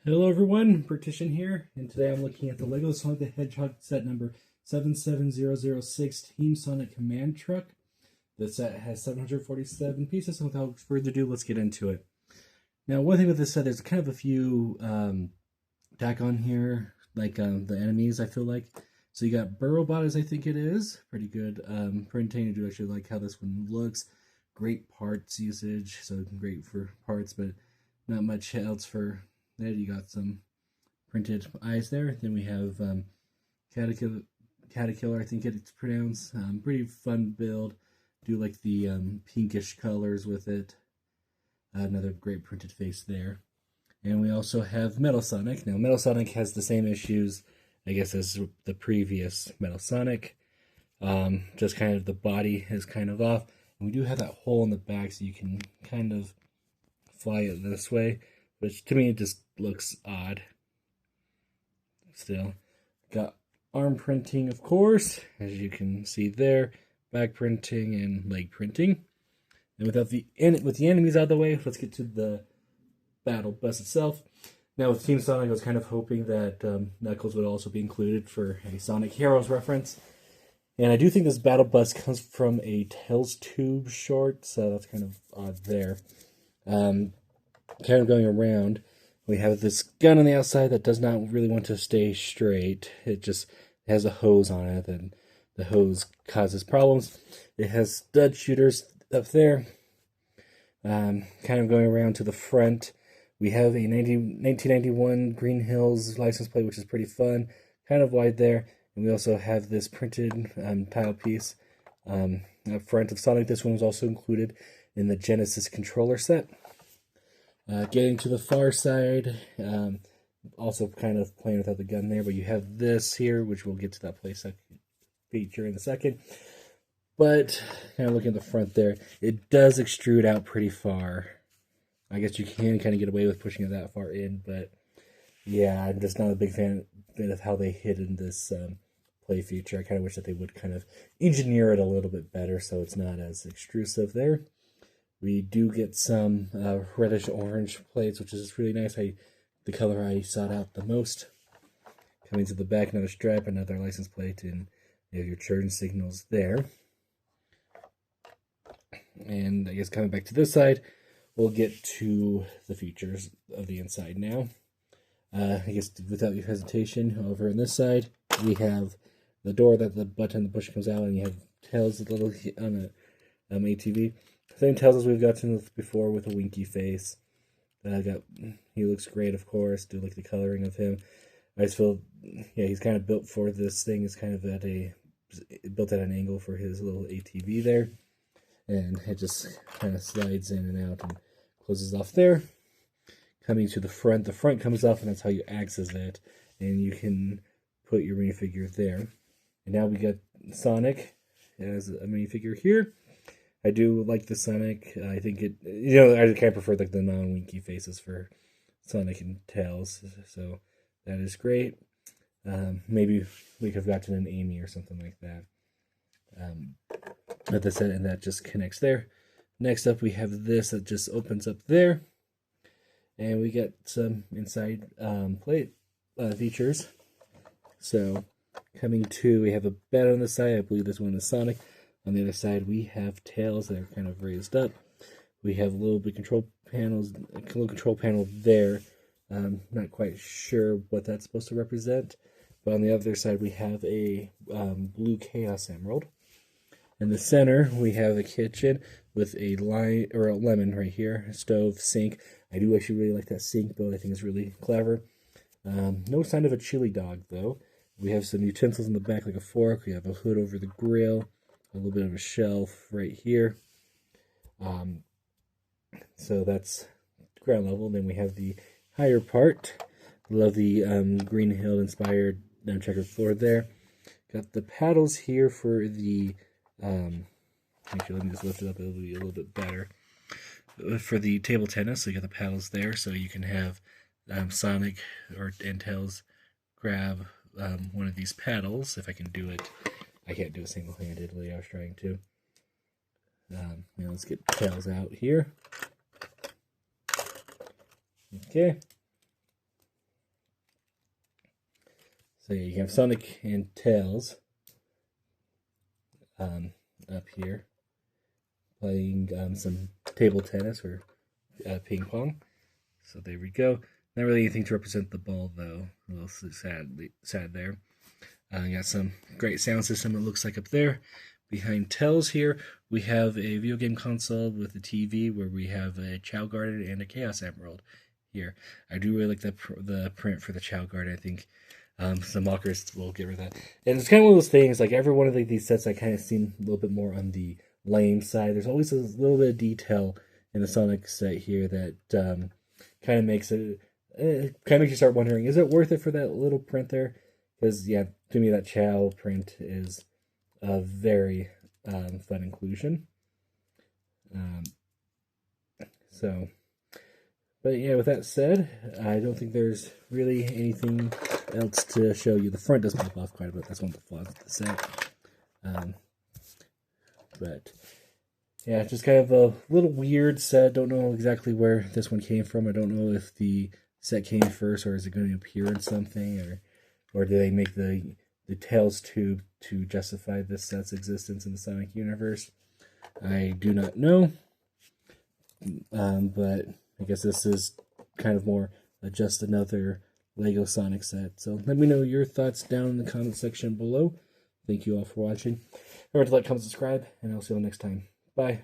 Hello everyone, Partition here, and today I'm looking at the LEGO Sonic the Hedgehog set number 77006 Team Sonic Command Truck. The set has 747 pieces, so without further ado, let's get into it. Now, one thing with this set, there's kind of a few tack on here, like the enemies, I feel like. So you got Burrowbot, as I think it is. Pretty good printing. I do actually like how this one looks. Great parts usage, so great for parts, but not much else for that. You got some printed eyes there. Then we have Caterkiller, I think it's pronounced. Pretty fun build. Do like the pinkish colors with it. Another great printed face there. And we also have Metal Sonic. Now, Metal Sonic has the same issues, I guess, as the previous Metal Sonic. Just kind of the body is kind of off. And we do have that hole in the back, so you can kind of fly it this way, which to me it just looks odd. Still, got arm printing, of course, as you can see there, back printing and leg printing. And with the enemies out of the way, let's get to the battle bus itself. Now with Team Sonic, I was kind of hoping that Knuckles would also be included for a Sonic Heroes reference. And I do think this battle bus comes from a Tails Tube short, so that's kind of odd there. Kind of going around, we have this gun on the outside that does not really want to stay straight. It just has a hose on it, and the hose causes problems. It has stud shooters up there. Kind of going around to the front, we have a 1991 Green Hills license plate, which is pretty fun, kind of wide there. And we also have this printed tile piece up front of Sonic. This one was also included in the Genesis controller set. Getting to the far side, also kind of playing without the gun there, but you have this here, which we'll get to that feature in a second. But kind of looking at the front there, it does extrude out pretty far. I guess you can kind of get away with pushing it that far in, but yeah, I'm just not a big fan of how they hid in this play feature. I kind of wish that they would kind of engineer it a little bit better so it's not as extrusive there. We do get some reddish-orange plates, which is really nice. The color I sought out the most. Coming to the back, another strap, another license plate, and you have your turn signals there. And I guess coming back to this side, we'll get to the features of the inside now. I guess without your hesitation, over on this side, we have the door that the button, the push comes out, and you have Tails a little on a ATV. Same Tails as we've gotten before with a winky face. He looks great, of course. Do like the coloring of him. I just feel, yeah, he's kind of built for this thing. It's kind of built at an angle for his little ATV there, and it just kind of slides in and out and closes off there. Coming to the front comes off, and that's how you access it, and you can put your minifigure there. And now we got Sonic as a minifigure here. I do like the Sonic. I think I kind of prefer like the non-winky faces for Sonic and Tails, so that is great. Maybe we could have gotten an Amy or something like that. But that's it, and that just connects there. Next up, we have this that just opens up there. And we get some inside plate features. So, coming to, we have a bed on the side. I believe this one is Sonic. On the other side, we have Tails that are kind of raised up. We have a little control panel there. Not quite sure what that's supposed to represent. But on the other side, we have a blue Chaos Emerald. In the center, we have a kitchen with a lemon right here, a stove, sink. I do actually really like that sink build. I think it's really clever. No sign of a chili dog, though. We have some utensils in the back, like a fork. We have a hood over the grill, a little bit of a shelf right here. So that's ground level. Then we have the higher part. Love the Green Hill inspired checkered floor there. Got the paddles here for the actually, let me just lift it up, it'll be a little bit better. For the table tennis, so you got the paddles there, so you can have Sonic and Tails grab one of these paddles, if I can do it. I can't do it single-handedly, I was trying to. Now let's get Tails out here. Okay. So you have Sonic and Tails up here playing some table tennis or ping pong. So there we go. Not really anything to represent the ball, though. A little sad there. Got some great sound system, it looks like, up there. Behind Tails here, we have a video game console with a TV where we have a Chow Garden and a Chaos Emerald here. I do really like the print for the Chow Garden. I think some mockers will get rid of that. And it's kind of one of those things, like every one of these sets I kind of seen a little bit more on the lame side. There's always a little bit of detail in the Sonic set here that kind of makes it, kind of makes you start wondering, is it worth it for that little print there? Because, yeah, to me that Chow print is a very fun inclusion. But yeah, with that said, I don't think there's really anything else to show you. The front does pop off quite a bit. That's one of the flaws of the set. But yeah, just kind of a little weird set. Don't know exactly where this one came from. I don't know if the set came first, or is it going to appear in something, or do they make the Tails tube to justify this set's existence in the Sonic universe? I do not know. But I guess this is kind of more just another Lego Sonic set. So let me know your thoughts down in the comment section below. Thank you all for watching. Remember to like, comment, subscribe, and I'll see you all next time. Bye.